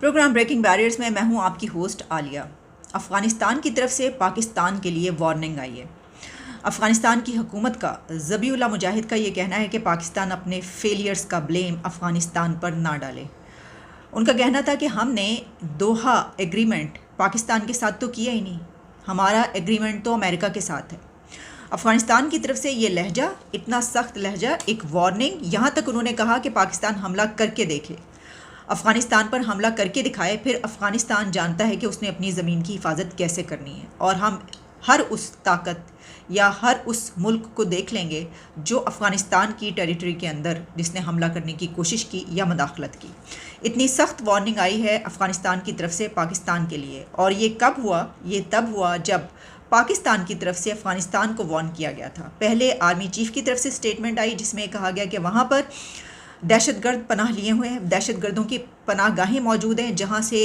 Programme breaking barriers में मैं हूं आपकी होस्ट आलिया। अफ़गानिस्तान की तरफ से पाकिस्तान के लिए वार्निंग आई है। अफ़गानिस्तान की हुकूमत का ज़बीउल्लाह मुजाहिद का ये कहना है कि पाकिस्तान अपने फेलियर्स का ब्लेम अफ़गानिस्तान पर ना डाले। उनका कहना था कि हमने दोहा एग्रीमेंट पाकिस्तान के साथ तो किया ही नहीं, हमारा एग्रीमेंट तो अमेरिका के साथ है। अफ़गानिस्तान की तरफ से ये लहजा, इतना सख्त लहजा, एक वार्निंग, यहाँ तक उन्होंने कहा कि पाकिस्तान हमला करके देखे, अफ़गानिस्तान पर हमला करके दिखाए, फिर अफ़गानिस्तान जानता है कि उसने अपनी ज़मीन की हिफाजत कैसे करनी है। और हम हर उस ताकत या हर उस मुल्क को देख लेंगे जो अफ़गानिस्तान की टेरिटरी के अंदर जिसने हमला करने की कोशिश की या मदाखलत की। इतनी सख्त वार्निंग आई है अफ़गानिस्तान की तरफ से पाकिस्तान के लिए। और ये कब हुआ? ये तब हुआ जब पाकिस्तान की तरफ से अफ़गानिस्तान को वार्न किया गया था। पहले आर्मी चीफ़ की तरफ से स्टेटमेंट आई जिसमें कहा गया कि वहाँ पर दहशतगर्द पनाह लिए हुए हैं, दहशतगर्दों की पनाह गाहें मौजूद हैं जहां से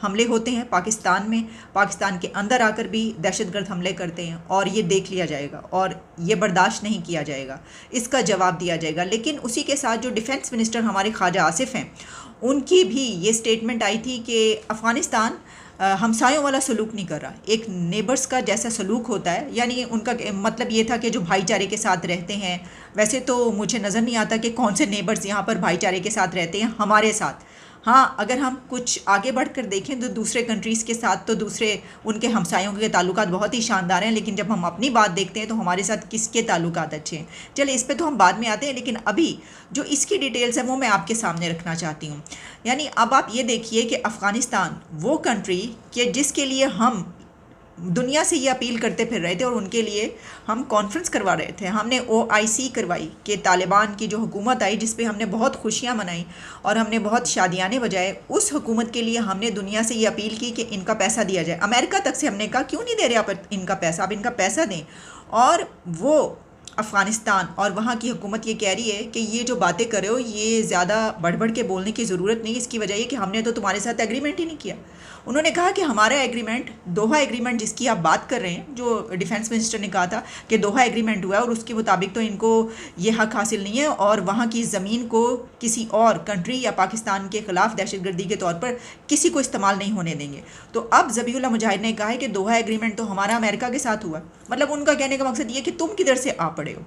हमले होते हैं पाकिस्तान में, पाकिस्तान के अंदर आकर भी दहशतगर्द हमले करते हैं और ये देख लिया जाएगा और ये बर्दाश्त नहीं किया जाएगा, इसका जवाब दिया जाएगा। लेकिन उसी के साथ जो डिफेंस मिनिस्टर हमारे ख्वाजा आसिफ हैं, उनकी भी ये स्टेटमेंट आई थी कि अफ़गानिस्तान हमसायों वाला सलूक नहीं कर रहा, एक नेबर्स का जैसा सलूक होता है। यानी उनका मतलब ये था कि जो भाईचारे के साथ रहते हैं, वैसे तो मुझे नज़र नहीं आता कि कौन से नेबर्स यहाँ पर भाईचारे के साथ रहते हैं हमारे साथ। हाँ, अगर हम कुछ आगे बढ़कर देखें तो दूसरे कंट्रीज़ के साथ तो दूसरे उनके हमसायों के ताल्लुकात बहुत ही शानदार हैं, लेकिन जब हम अपनी बात देखते हैं तो हमारे साथ किसके ताल्लुकात अच्छे हैं। चलिए, इस पे तो हम बाद में आते हैं, लेकिन अभी जो इसकी डिटेल्स है वो मैं आपके सामने रखना चाहती हूँ। यानी अब आप ये देखिए कि अफ़गानिस्तान वो कंट्री कि जिसके लिए हम दुनिया से ये अपील करते फिर रहे थे और उनके लिए हम कॉन्फ्रेंस करवा रहे थे, हमने OIC करवाई कि तालिबान की जो हुकूमत आई जिस पे हमने बहुत खुशियां मनाई और हमने बहुत शादियाने बजाए, उस हुकूमत के लिए हमने दुनिया से ये अपील की कि इनका पैसा दिया जाए। अमेरिका तक से हमने कहा क्यों नहीं दे रहे आप इनका पैसा, आप इनका पैसा दें। और वो अफ़गानिस्तान और वहाँ की हुकूमत ये कह रही है कि ये जो बातें कर रहे हो ये ज़्यादा बढ़ बढ़ के बोलने की ज़रूरत नहीं, इसकी वजह ये कि हमने तो तुम्हारे साथ एग्रीमेंट ही नहीं किया। उन्होंने कहा कि हमारा एग्रीमेंट, दोहा एग्रीमेंट जिसकी आप बात कर रहे हैं, जो डिफेंस मिनिस्टर ने कहा था कि दोहा एग्रीमेंट हुआ है और उसके मुताबिक तो इनको ये हक हासिल नहीं है और वहाँ की ज़मीन को किसी और कंट्री या पाकिस्तान के ख़िलाफ़ दहशतगर्दी के तौर पर किसी को इस्तेमाल नहीं होने देंगे। तो अब ज़बीउल्लाह मुजाहिद ने कहा है कि दोहा एग्रीमेंट तो हमारा अमेरिका के साथ हुआ। मतलब उनका कहने का मकसद ये कि तुम किधर से आ पड़े हो,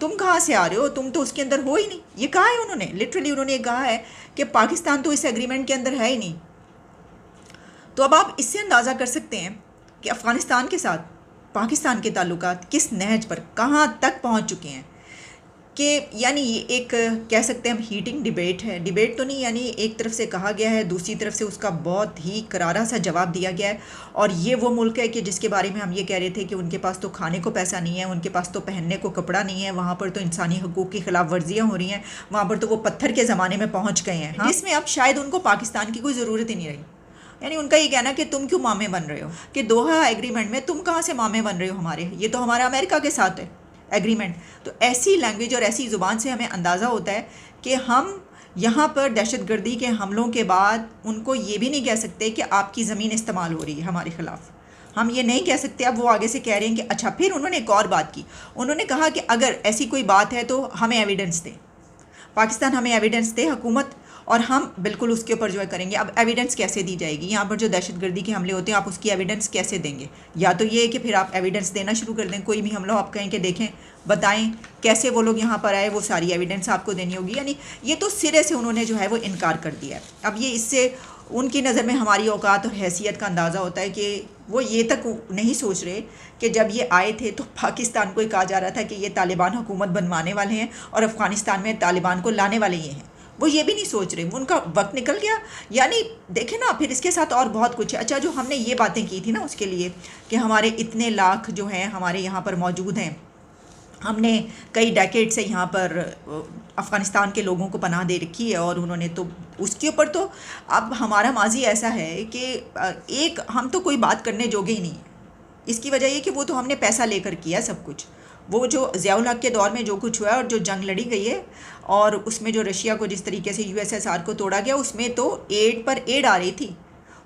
तुम कहाँ से आ रहे हो, तुम तो उसके अंदर हो ही नहीं। ये कहा है उन्होंने, लिटरली उन्होंने कहा है कि पाकिस्तान तो इस एग्रीमेंट के अंदर है ही नहीं। तो अब आप इससे अंदाज़ा कर सकते हैं कि अफ़गानिस्तान के साथ पाकिस्तान के ताल्लुकात किस नहज पर कहाँ तक पहुँच चुके हैं कि यानी ये एक कह सकते हैं हम हीटिंग डिबेट है। डिबेट तो नहीं, यानी एक तरफ से कहा गया है, दूसरी तरफ से उसका बहुत ही करारा सा जवाब दिया गया है। और ये वो मुल्क है कि जिसके बारे में हम ये कह रहे थे कि उनके पास तो खाने को पैसा नहीं है, उनके पास तो पहनने को कपड़ा नहीं है, वहाँ पर तो इंसानी हकूक़ की खिलाफ वर्जियाँ हो रही हैं, वहाँ पर तो वो पत्थर के ज़माने में पहुँच गए हैं, जिसमें अब शायद उनको पाकिस्तान की कोई ज़रूरत ही नहीं रही। यानी उनका ये कहना कि तुम क्यों मामे बन रहे हो, कि दोहा एग्रीमेंट में तुम कहाँ से मामे बन रहे हो, हमारे ये तो हमारा अमेरिका के साथ है एग्रीमेंट। तो ऐसी लैंग्वेज और ऐसी ज़ुबान से हमें अंदाज़ा होता है कि हम यहाँ पर दहशतगर्दी के हमलों के बाद उनको ये भी नहीं कह सकते कि आपकी ज़मीन इस्तेमाल हो रही है हमारे ख़िलाफ़, हम ये नहीं कह सकते। अब वो आगे से कह रहे हैं कि अच्छा, फिर उन्होंने एक और बात की, उन्होंने कहा कि अगर ऐसी कोई बात है तो हमें एविडेंस दें, पाकिस्तान हमें एविडेंस दे हुकूमत, और हम बिल्कुल उसके ऊपर जो है करेंगे। अब एविडेंस कैसे दी जाएगी? यहाँ पर जो दहशतगर्दी के हमले होते हैं आप उसकी एविडेंस कैसे देंगे? या तो ये है कि फिर आप एविडेंस देना शुरू कर दें, कोई भी हमला आप कहें कि देखें बताएं कैसे वो लोग यहाँ पर आए, वो सारी एविडेंस आपको देनी होगी। यानी ये तो सिरे से उन्होंने जो है वो इनकार कर दिया है। अब ये इससे उनकी नज़र में हमारी औकात और हैसियत का अंदाज़ा होता है कि वो ये तक नहीं सोच रहे कि जब ये आए थे तो पाकिस्तान को कहा जा रहा था कि ये तालिबान हुकूमत बनवाने वाले हैं और अफ़गानिस्तान में तालिबान को लाने वाले ये हैं, वो ये भी नहीं सोच रहे, उनका वक्त निकल गया। यानी देखें ना, फिर इसके साथ और बहुत कुछ है। अच्छा, जो हमने ये बातें की थी ना उसके लिए कि हमारे इतने लाख जो हैं हमारे यहाँ पर मौजूद हैं, हमने कई डेकेड से यहाँ पर अफ़गानिस्तान के लोगों को पनाह दे रखी है और उन्होंने तो उसके ऊपर तो अब हमारा माजी ऐसा है कि एक हम तो कोई बात करने जोगे ही नहीं है। इसकी वजह ये कि वो तो हमने पैसा लेकर किया सब कुछ। वो जो ज़ियाउल हक के दौर में जो कुछ हुआ और जो जंग लड़ी गई है और उसमें जो रशिया को जिस तरीके से USSR को तोड़ा गया, उसमें तो एड पर एड आ रही थी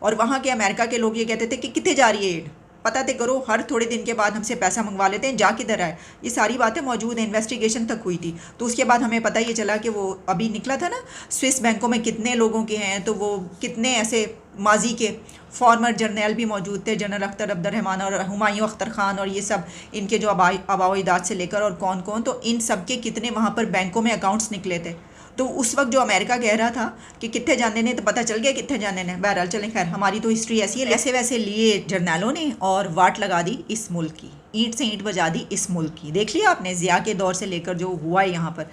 और वहाँ के अमेरिका के लोग ये कहते थे कि कितने जा रही है एड, पता तो करो, हर थोड़े दिन के बाद हमसे पैसा मंगवा लेते हैं, जा किधर आए। ये सारी बातें मौजूद हैं, इन्वेस्टिगेशन तक हुई थी। तो उसके बाद हमें पता ये चला कि वो अभी निकला था ना, स्विस बैंकों में कितने लोगों के हैं, तो वो कितने ऐसे माजी के फॉर्मर जर्नल भी मौजूद थे, जनरल अख्तर अब्दुर्रहमान और हुमायूं अख्तर ख़ान और ये सब, इनके जो आबाओ अजदाद से लेकर और कौन कौन, तो इन सब के कितने वहाँ पर बैंकों में अकाउंट्स निकले थे। तो उस वक्त जो अमेरिका कह रहा था कि कितने जाने ने, तो पता चल गया कितने जाने ने। बहरहाल चलें, खैर हमारी तो हिस्ट्री ऐसी है। ऐसे वैसे लिए जर्नलों ने और वाट लगा दी इस मुल्क की, ईंट से ईंट बजा दी इस मुल्क की। देख लिया आपने ज़िया के दौर से लेकर जो हुआ है यहाँ पर।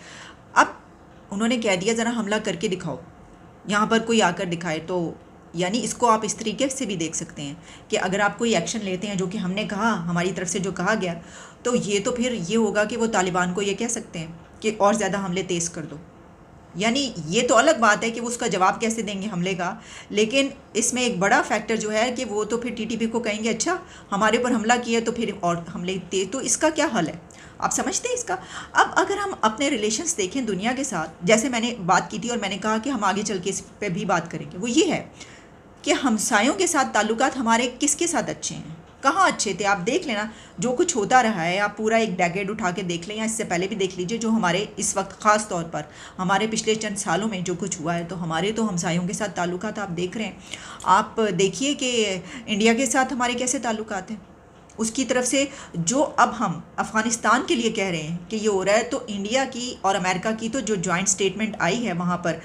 अब उन्होंने कह दिया ज़रा हमला करके दिखाओ, यहाँ पर कोई आकर दिखाए। तो यानी इसको आप इस तरीके से भी देख सकते हैं कि अगर आप कोई एक्शन लेते हैं जो कि हमने कहा, हमारी तरफ से जो कहा गया, तो ये तो फिर ये होगा कि वो तालिबान को ये कह सकते हैं कि और ज़्यादा हमले तेज़ कर दो। यानी ये तो अलग बात है कि वो उसका जवाब कैसे देंगे हमले का, लेकिन इसमें एक बड़ा फैक्टर जो है कि वो तो फिर टीटीपी को कहेंगे अच्छा हमारे ऊपर हमला किया तो फिर और हमले तेज। तो इसका क्या हल है, आप समझते हैं इसका? अब अगर हम अपने रिलेशंस देखें दुनिया के साथ, जैसे मैंने बात की थी और मैंने कहा कि हम आगे चल के इस पर भी बात करेंगे, वो ये है कि हमसायों के साथ ताल्लुकात हमारे किसके साथ अच्छे हैं, कहाँ अच्छे थे। आप देख लेना जो कुछ होता रहा है, आप पूरा एक डेकेड उठा के देख लें या इससे पहले भी देख लीजिए, जो हमारे इस वक्त ख़ास तौर पर हमारे पिछले चंद सालों में जो कुछ हुआ है, तो हमारे तो हमसायों के साथ ताल्लुकात आप देख रहे हैं। आप देखिए कि इंडिया के साथ हमारे कैसे ताल्लुकात हैं, उसकी तरफ से जो अब हम अफ़गानिस्तान के लिए कह रहे हैं कि ये हो रहा है, तो इंडिया की और अमेरिका की तो जो जॉइंट स्टेटमेंट आई है वहाँ पर,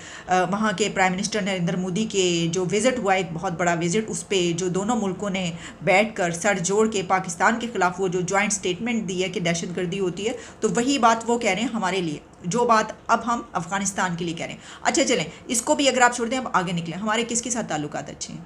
वहाँ के प्राइम मिनिस्टर नरेंद्र मोदी के जो विज़िट हुआ, एक बहुत बड़ा विज़िट, उस पर जो दोनों मुल्कों ने बैठकर सर जोड़ के पाकिस्तान के ख़िलाफ़ वो जो जॉइंट स्टेटमेंट दी है कि दहशतगर्दी होती है, तो वही बात वो कह रहे हैं हमारे लिए, जो बात अब हम अफ़गानिस्तान के लिए कह रहे हैं। अच्छा चलें, इसको भी अगर आप छोड़ दें, अब आगे निकलें, हमारे किसके साथ ताल्लुकात अच्छे हैं?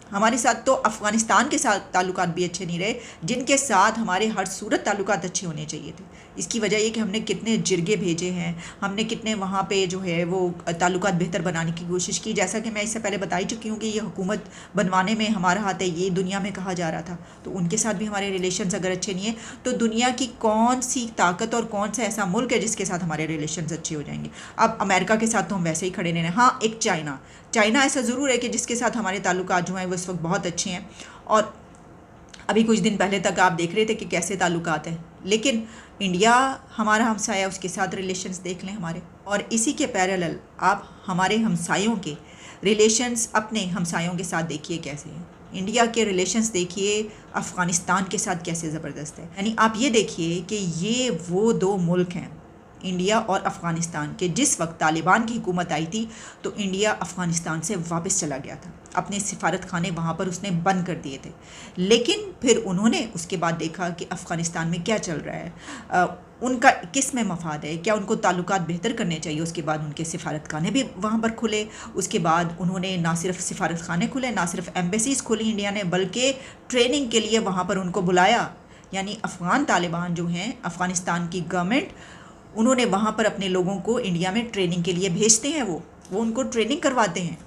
हमारे साथ तो अफ़गानिस्तान के साथ ताल्लुकात भी अच्छे नहीं रहे, जिनके साथ हमारे हर सूरत ताल्लुकात अच्छे होने चाहिए थे। इसकी वजह ये कि हमने कितने जिरगे भेजे हैं, हमने कितने वहाँ पे जो है वो ताल्लुकात बेहतर बनाने की कोशिश की। जैसा कि मैं इससे पहले बता ही चुकी हूँ कि ये हुकूमत बनवाने में हमारा हाथ है, ये दुनिया में कहा जा रहा था। तो उनके साथ भी हमारे रिलेशंस अगर अच्छे नहीं हैं, तो दुनिया की कौन सी ताकत और कौन सा ऐसा मुल्क है जिसके साथ हमारे रिलेशंस अच्छे हो जाएंगे? अब अमेरिका के साथ तो हम वैसे ही खड़े नहीं रहे। हाँ, एक चाइना ऐसा ज़रूर है कि जिसके साथ हमारे ताल्लुकात जो हैं वो इस वक्त बहुत अच्छे हैं, और अभी कुछ दिन पहले तक आप देख रहे थे कि कैसे ताल्लुकात हैं। लेकिन इंडिया हमारा हमसाया, उसके साथ रिलेशंस देख लें हमारे, और इसी के पैरेलल आप हमारे हमसायों के रिलेशंस अपने हमसायों के साथ देखिए कैसे हैं। इंडिया के रिलेशंस देखिए अफ़गानिस्तान के साथ कैसे ज़बरदस्त है। यानी आप ये देखिए कि ये वो दो मुल्क हैं, इंडिया और अफ़गानिस्तान के, जिस वक्त तालिबान की हुकूमत आई थी तो इंडिया अफ़गानिस्तान से वापस चला गया था, अपने सिफारत खाने वहाँ पर उसने बंद कर दिए थे। लेकिन फिर उन्होंने उसके बाद देखा कि अफ़गानिस्तान में क्या चल रहा है, उनका किस में मफाद है, क्या उनको ताल्लुकात बेहतर करने चाहिए। उसके बाद उनके सिफारत खाने भी वहाँ पर खुले। उसके बाद उन्होंने ना सिर्फ सिफारत खाने खुले, ना सिर्फ एम्बेसीज़ खोली इंडिया ने, बल्कि ट्रेनिंग के लिए वहाँ पर उनको बुलाया। यानी अफ़गान तालिबान जो हैं, अफ़गानिस्तान की गवर्नमेंट, उन्होंने वहाँ पर अपने लोगों को इंडिया में ट्रेनिंग के लिए भेजते हैं, वो उनको ट्रेनिंग करवाते हैं।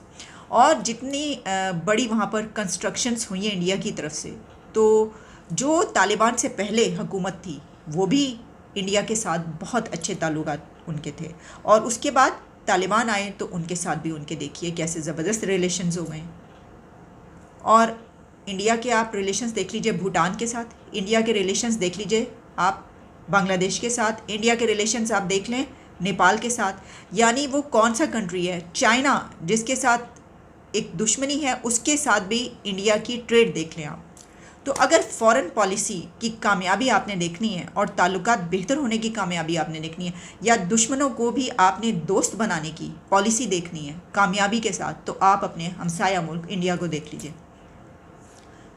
और जितनी बड़ी वहाँ पर कंस्ट्रक्शंस हुई हैं इंडिया की तरफ से, तो जो तालिबान से पहले हुकूमत थी वो भी इंडिया के साथ बहुत अच्छे ताल्लुकात उनके थे, और उसके बाद तालिबान आए तो उनके साथ भी उनके देखिए कैसे ज़बरदस्त रिलेशंस हो गए। और इंडिया के आप रिलेशंस देख लीजिए भूटान के साथ, इंडिया के रिलेशंस देख लीजिए आप बांग्लादेश के साथ, इंडिया के रिलेशंस आप देख लें नेपाल के साथ। यानी वो कौन सा कंट्री है, चाइना जिसके साथ एक दुश्मनी है, उसके साथ भी इंडिया की ट्रेड देख लें आप। तो अगर फॉरेन पॉलिसी की कामयाबी आपने देखनी है और ताल्लुकात बेहतर होने की कामयाबी आपने देखनी है, या दुश्मनों को भी आपने दोस्त बनाने की पॉलिसी देखनी है कामयाबी के साथ, तो आप अपने हमसाया मुल्क इंडिया को देख लीजिए।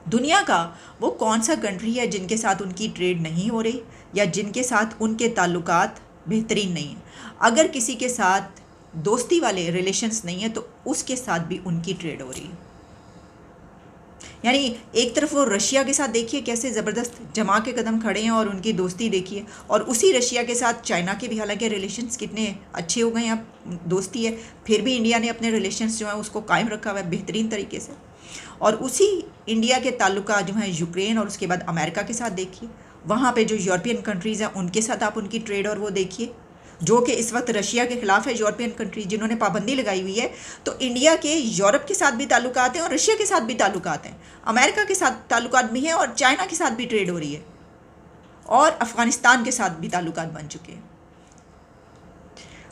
दुनिया का वो कौन सा कंट्री है जिनके साथ उनकी ट्रेड नहीं हो रही, या जिनके साथ उनके ताल्लुकात बेहतरीन नहीं है। अगर किसी के साथ दोस्ती वाले रिलेशंस नहीं है तो उसके साथ भी उनकी ट्रेड हो रही है। यानी एक तरफ वो रशिया के साथ देखिए कैसे ज़बरदस्त जमा के कदम खड़े हैं और उनकी दोस्ती देखिए, और उसी रशिया के साथ चाइना के भी हालांकि रिलेशंस कितने अच्छे हो गए हैं, अब दोस्ती है, फिर भी इंडिया ने अपने रिलेशंस जो है उसको कायम रखा हुआ है बेहतरीन तरीके से। और उसी इंडिया के ताल्लुकात जो हैं यूक्रेन और उसके बाद अमेरिका के साथ देखिए, वहाँ पे जो यूरोपियन कंट्रीज़ हैं उनके साथ आप उनकी ट्रेड और वो देखिए। जो कि इस वक्त रशिया के ख़िलाफ़ है, यूरोपियन कंट्री जिन्होंने पाबंदी लगाई हुई है। तो इंडिया के यूरोप के साथ भी ताल्लुकात हैं और रशिया के साथ भी ताल्लुकात हैं, अमेरिका के साथ ताल्लुकात भी हैं और चाइना के साथ भी ट्रेड हो रही है और अफ़गानिस्तान के साथ भी ताल्लुकात बन चुके हैं।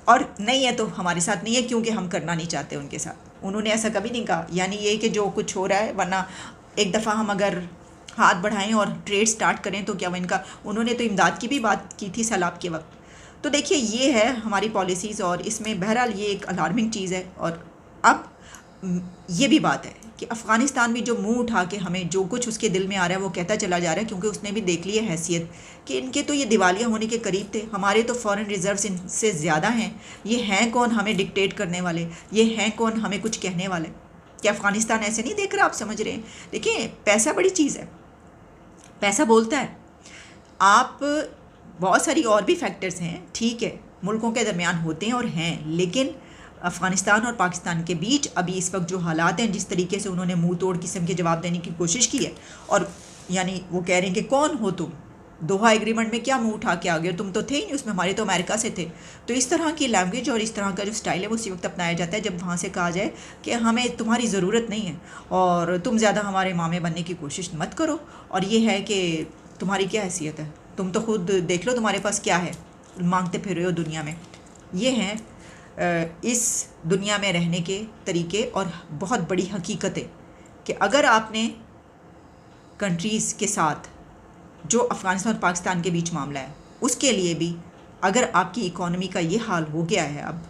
और नहीं है तो हमारे साथ नहीं है क्योंकि हम करना नहीं चाहते उनके साथ। उन्होंने ऐसा कभी नहीं कहा, यानी ये कि जो कुछ हो रहा है, वरना एक दफ़ा हम अगर हाथ बढ़ाएं और ट्रेड स्टार्ट करें तो क्या इनका, उन्होंने तो इमदाद की भी बात की थी सैलाब के वक्त। तो देखिए ये है हमारी पॉलिसीज़ और इसमें बहरहाल ये एक अलार्मिंग चीज़ है। और अब ये भी बात है कि अफ़गानिस्तान भी जो मुंह उठा के हमें जो कुछ उसके दिल में आ रहा है वो कहता चला जा रहा है, क्योंकि उसने भी देख ली है हैसियत कि इनके तो ये दिवालिया होने के करीब थे, हमारे तो फॉरेन रिजर्व्स इनसे ज़्यादा हैं। ये हैं कौन हमें डिक्टेट करने वाले, ये हैं कौन हमें कुछ कहने वाले। क्या अफ़गानिस्तान ऐसे नहीं देख रहा, आप समझ रहे हैं? देखिए पैसा बड़ी चीज़ है, पैसा बोलता है। आप बहुत सारी और भी फैक्टर्स हैं, ठीक है, मुल्कों के दरमियान होते हैं और हैं, लेकिन अफ़गानिस्तान और पाकिस्तान के बीच अभी इस वक्त जो हालात हैं, जिस तरीके से उन्होंने मुंह तोड़ किस्म के जवाब देने की कोशिश की है, और यानी वो कह रहे हैं कि कौन हो तुम, दोहा एग्रीमेंट में क्या मुंह उठा के आ गए, तुम तो थे ही नहीं उसमें, हमारे तो अमेरिका से थे। तो इस तरह की लैंग्वेज और इस तरह का जो स्टाइल है वो उसी वक्त अपनाया जाता है जब वहाँ से कहा जाए कि हमें तुम्हारी ज़रूरत नहीं है और तुम ज़्यादा हमारे मामे बनने की कोशिश मत करो, और ये है कि तुम्हारी क्या हैसियत है, तुम तो खुद देख लो तुम्हारे पास क्या है, मांगते फिर रहे हो दुनिया में। ये हैं इस दुनिया में रहने के तरीके और बहुत बड़ी हकीकत है कि अगर आपने कंट्रीज़ के साथ जो अफ़गानिस्तान और पाकिस्तान के बीच मामला है उसके लिए भी अगर आपकी इकॉनमी का ये हाल हो गया है अब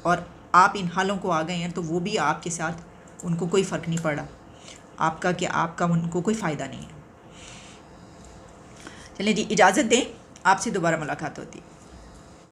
और आप इन हालों को आ गए हैं, तो वो भी आपके साथ उनको कोई फ़र्क नहीं पड़ा आपका कि आपका उनको कोई फ़ायदा नहीं है। चलिए जी, इजाज़त दें, आपसे दोबारा मुलाकात होती है।